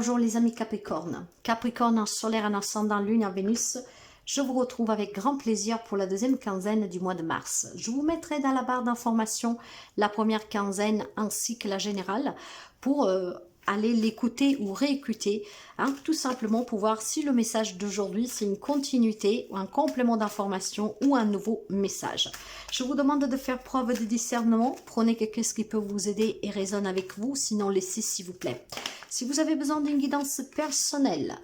Bonjour les amis Capricorne. Capricorne en solaire, en ascendant, lune, en Vénus. Je vous retrouve avec grand plaisir pour la deuxième quinzaine du mois de mars. Je vous mettrai dans la barre d'information la première quinzaine ainsi que la générale pour aller l'écouter ou réécouter, tout simplement pour voir si le message d'aujourd'hui c'est une continuité ou un complément d'information ou un nouveau message. Je vous demande de faire preuve de discernement, prenez quelque chose qui peut vous aider et résonne avec vous, sinon laissez s'il vous plaît. Si vous avez besoin d'une guidance personnelle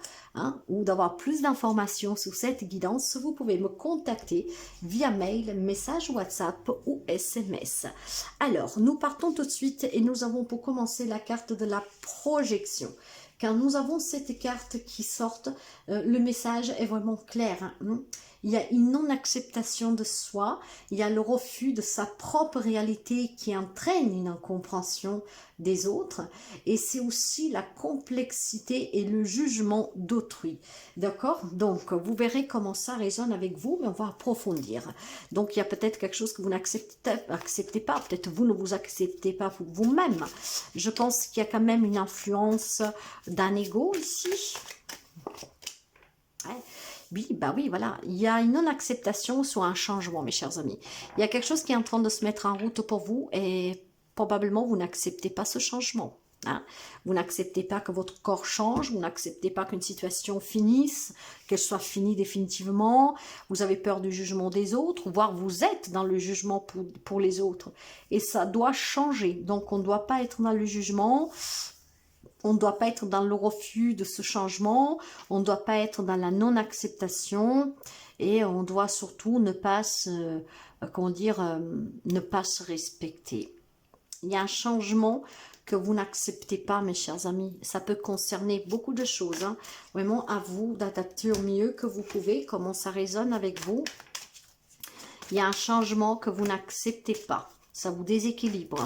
ou d'avoir plus d'informations sur cette guidance, vous pouvez me contacter via mail, message WhatsApp ou SMS. Alors, nous partons tout de suite et nous avons pour commencer la carte de la projection. Quand nous avons cette carte qui sort, le message est vraiment clair. Il y a une non-acceptation de soi, il y a le refus de sa propre réalité qui entraîne une incompréhension des autres, et c'est aussi la complexité et le jugement d'autrui. D'accord? Donc, vous verrez comment ça résonne avec vous, mais on va approfondir. Donc, il y a peut-être quelque chose que vous n'acceptez pas, peut-être vous ne vous acceptez pas vous-même. Je pense qu'il y a quand même une influence d'un ego ici. Ouais. Oui, bah oui, voilà. Il y a une non-acceptation sur un changement, mes chers amis. Il y a quelque chose qui est en train de se mettre en route pour vous et probablement vous n'acceptez pas ce changement. Vous n'acceptez pas que votre corps change, vous n'acceptez pas qu'une situation finisse, qu'elle soit finie définitivement. Vous avez peur du jugement des autres, voire vous êtes dans le jugement pour les autres. Et ça doit changer. Donc, on ne doit pas être dans le jugement. On ne doit pas être dans le refus de ce changement, on ne doit pas être dans la non-acceptation et on doit surtout ne pas se, ne pas se respecter. Il y a un changement que vous n'acceptez pas, mes chers amis. Ça peut concerner beaucoup de choses. Vraiment, à vous d'adapter au mieux que vous pouvez, comment ça résonne avec vous. Il y a un changement que vous n'acceptez pas. Ça vous déséquilibre.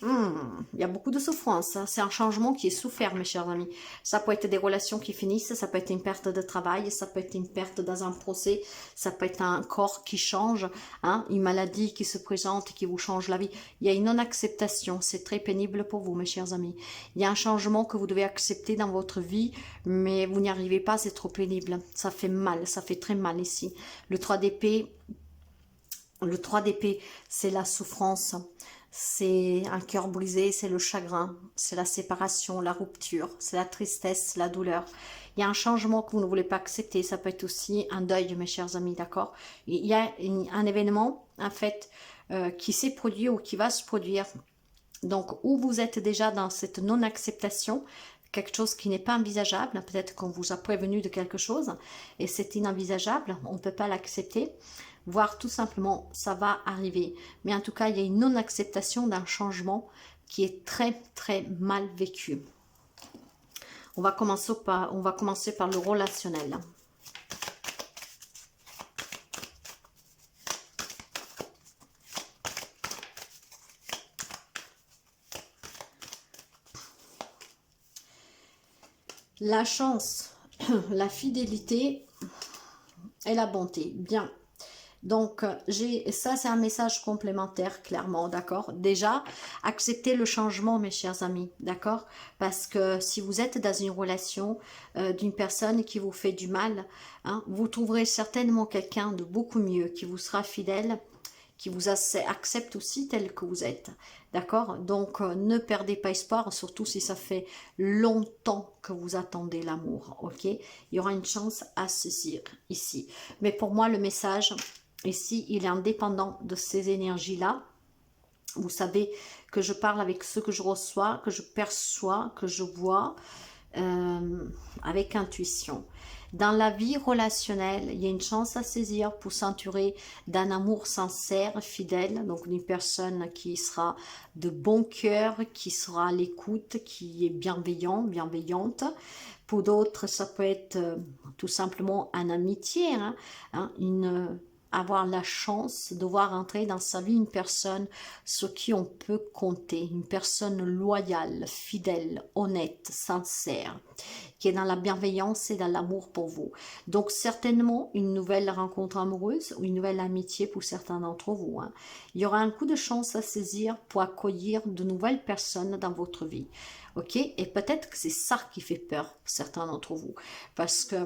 Il y a beaucoup de souffrance, c'est un changement qui est souffert, mes chers amis. Ça peut être des relations qui finissent, ça peut être une perte de travail, ça peut être une perte dans un procès, ça peut être un corps qui change, une maladie qui se présente, qui vous change la vie. Il y a une non-acceptation, c'est très pénible pour vous, mes chers amis. Il y a un changement que vous devez accepter dans votre vie, mais vous n'y arrivez pas, c'est trop pénible. Ça fait mal, ça fait très mal ici. Le 3 d'épée, c'est la souffrance. C'est un cœur brisé, c'est le chagrin, c'est la séparation, la rupture, c'est la tristesse, la douleur. Il y a un changement que vous ne voulez pas accepter, ça peut être aussi un deuil, mes chers amis, d'accord? Il y a un événement, en fait, qui s'est produit ou qui va se produire. Donc, où vous êtes déjà dans cette non-acceptation, quelque chose qui n'est pas envisageable, peut-être qu'on vous a prévenu de quelque chose, et c'est inenvisageable, on ne peut pas l'accepter. Voire tout simplement, ça va arriver. Mais en tout cas, il y a une non-acceptation d'un changement qui est très, très mal vécu. On va commencer par le relationnel. La chance, la fidélité et la bonté. Bien. Donc, ça, c'est un message complémentaire, clairement, d'accord? Déjà, acceptez le changement, mes chers amis, d'accord? Parce que si vous êtes dans une relation d'une personne qui vous fait du mal, vous trouverez certainement quelqu'un de beaucoup mieux, qui vous sera fidèle, qui vous accepte aussi tel que vous êtes, d'accord? Donc, ne perdez pas espoir, surtout si ça fait longtemps que vous attendez l'amour, ok? Il y aura une chance à saisir ici. Mais pour moi, le message... ici, il est indépendant de ces énergies-là. Vous savez que je parle avec ce que je reçois, que je perçois, que je vois avec intuition. Dans la vie relationnelle, il y a une chance à saisir pour s'entourer d'un amour sincère, fidèle, donc d'une personne qui sera de bon cœur, qui sera à l'écoute, qui est bienveillante. Pour d'autres, ça peut être tout simplement une amitié, avoir la chance de voir entrer dans sa vie une personne sur qui on peut compter, une personne loyale, fidèle, honnête, sincère. qui est dans la bienveillance et dans l'amour pour vous. Donc certainement une nouvelle rencontre amoureuse ou une nouvelle amitié pour certains d'entre vous. Hein. Il y aura un coup de chance à saisir pour accueillir de nouvelles personnes dans votre vie. Ok? Et peut-être que c'est ça qui fait peur pour certains d'entre vous. Parce que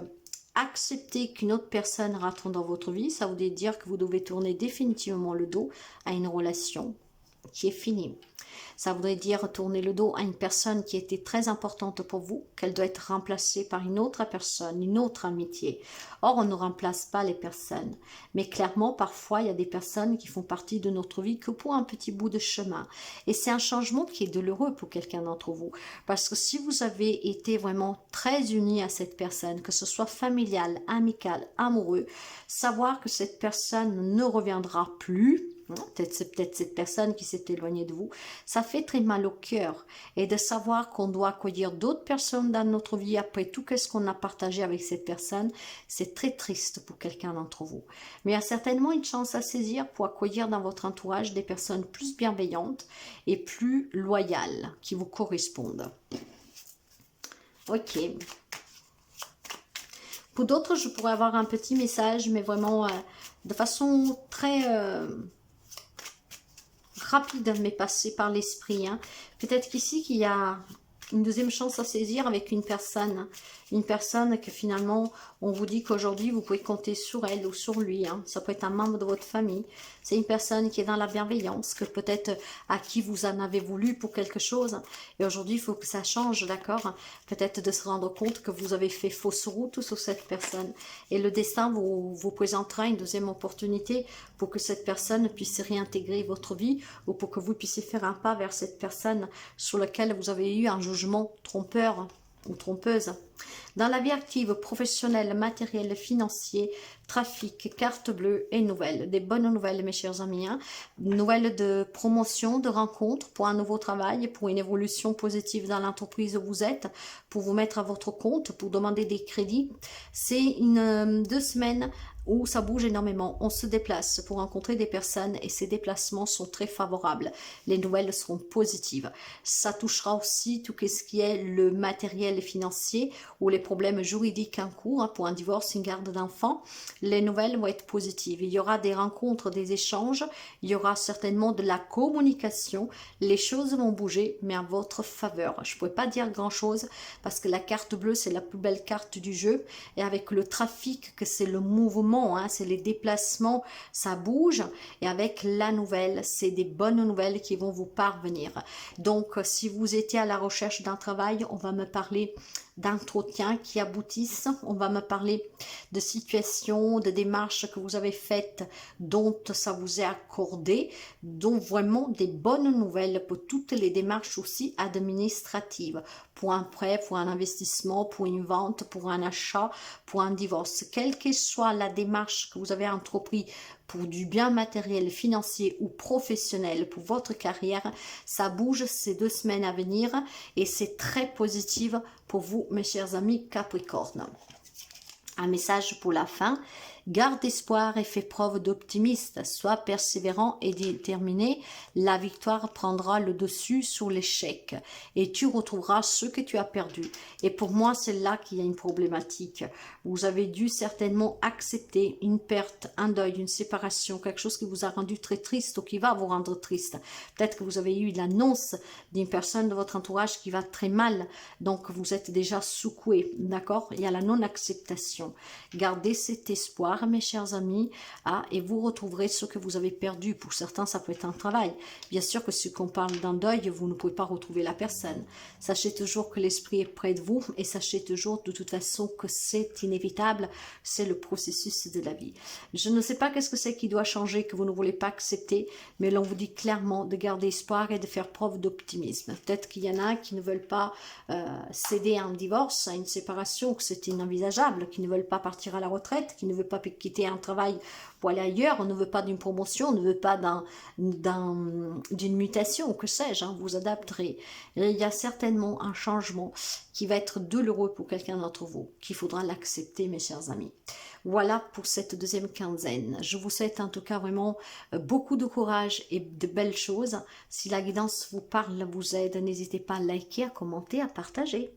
accepter qu'une autre personne rentre dans votre vie, ça voudrait dire que vous devez tourner définitivement le dos à une relation qui est finie. Ça voudrait dire tourner le dos à une personne qui était très importante pour vous, qu'elle doit être remplacée par une autre personne, une autre amitié. Or, on ne remplace pas les personnes. Mais clairement, parfois, il y a des personnes qui font partie de notre vie que pour un petit bout de chemin. Et c'est un changement qui est douloureux pour quelqu'un d'entre vous. Parce que si vous avez été vraiment très unis à cette personne, que ce soit familial, amical, amoureux, savoir que cette personne ne reviendra plus, c'est peut-être cette personne qui s'est éloignée de vous, ça fait très mal au cœur. Et de savoir qu'on doit accueillir d'autres personnes dans notre vie après tout ce qu'on a partagé avec cette personne, c'est très triste pour quelqu'un d'entre vous. Mais il y a certainement une chance à saisir pour accueillir dans votre entourage des personnes plus bienveillantes et plus loyales qui vous correspondent. Ok. Pour d'autres, je pourrais avoir un petit message, mais vraiment de façon très rapide, mais passé par l'esprit. Hein. Peut-être qu'ici, qu'il y a une deuxième chance à saisir avec une personne que finalement, on vous dit qu'aujourd'hui, vous pouvez compter sur elle ou sur lui. Hein. Ça peut être un membre de votre famille. C'est une personne qui est dans la bienveillance, que peut-être à qui vous en avez voulu pour quelque chose. Et aujourd'hui, il faut que ça change, d'accord? Peut-être de se rendre compte que vous avez fait fausse route sur cette personne. Et le destin vous présentera une deuxième opportunité pour que cette personne puisse réintégrer votre vie ou pour que vous puissiez faire un pas vers cette personne sur laquelle vous avez eu un jugement trompeur ou trompeuse. Dans la vie active, professionnelle, matérielle, financier, trafic, carte bleue et nouvelles. Des bonnes nouvelles, mes chers amis. Hein. Nouvelles de promotion, de rencontre pour un nouveau travail, pour une évolution positive dans l'entreprise où vous êtes, pour vous mettre à votre compte, pour demander des crédits. C'est 2 semaines où ça bouge énormément. On se déplace pour rencontrer des personnes et ces déplacements sont très favorables. Les nouvelles seront positives. Ça touchera aussi tout ce qui est le matériel financier ou les problèmes juridiques en cours, hein, pour un divorce, une garde d'enfants. Les nouvelles vont être positives. Il y aura des rencontres, des échanges, il y aura certainement de la communication. Les choses vont bouger, mais en votre faveur. Je ne pourrais pas dire grand-chose parce que la carte bleue, c'est la plus belle carte du jeu. Et avec le trafic, que c'est le mouvement, hein, c'est les déplacements, ça bouge. Et avec la nouvelle, c'est des bonnes nouvelles qui vont vous parvenir. Donc, si vous étiez à la recherche d'un travail, on va me parler d'entretiens qui aboutissent. On va me parler de situations, de démarches que vous avez faites dont ça vous est accordé, donc vraiment des bonnes nouvelles pour toutes les démarches aussi administratives, pour un prêt, pour un investissement, pour une vente, pour un achat, pour un divorce. Quelle que soit la démarche que vous avez entreprise pour du bien matériel, financier ou professionnel pour votre carrière, ça bouge ces 2 semaines à venir et c'est très positif pour vous, mes chers amis Capricorne. Un message pour la fin. Garde espoir et fais preuve d'optimisme. Sois persévérant et déterminé. La victoire prendra le dessus sur l'échec. Et tu retrouveras ce que tu as perdu. Et pour moi, c'est là qu'il y a une problématique. Vous avez dû certainement accepter une perte, un deuil, une séparation, quelque chose qui vous a rendu très triste ou qui va vous rendre triste. Peut-être que vous avez eu l'annonce d'une personne de votre entourage qui va très mal. Donc, vous êtes déjà secoué. D'accord? Il y a la non-acceptation. Gardez cet espoir, mes chers amis, et vous retrouverez ce que vous avez perdu. Pour certains, ça peut être un travail. Bien sûr que si on parle d'un deuil, vous ne pouvez pas retrouver la personne. Sachez toujours que l'esprit est près de vous et sachez toujours de toute façon que c'est inévitable. C'est le processus de la vie. Je ne sais pas qu'est-ce que c'est qui doit changer, que vous ne voulez pas accepter, mais l'on vous dit clairement de garder espoir et de faire preuve d'optimisme. Peut-être qu'il y en a qui ne veulent pas céder à un divorce, à une séparation, que c'est inenvisageable, qui ne veulent pas partir à la retraite, qui ne veulent pas quitter un travail pour aller ailleurs, on ne veut pas d'une promotion, on ne veut pas d'une mutation, que sais-je, hein, vous adapterez. Et il y a certainement un changement qui va être douloureux pour quelqu'un d'entre vous, qu'il faudra l'accepter, mes chers amis. Voilà pour cette deuxième quinzaine. Je vous souhaite en tout cas vraiment beaucoup de courage et de belles choses. Si la guidance vous parle, vous aide, n'hésitez pas à liker, à commenter, à partager.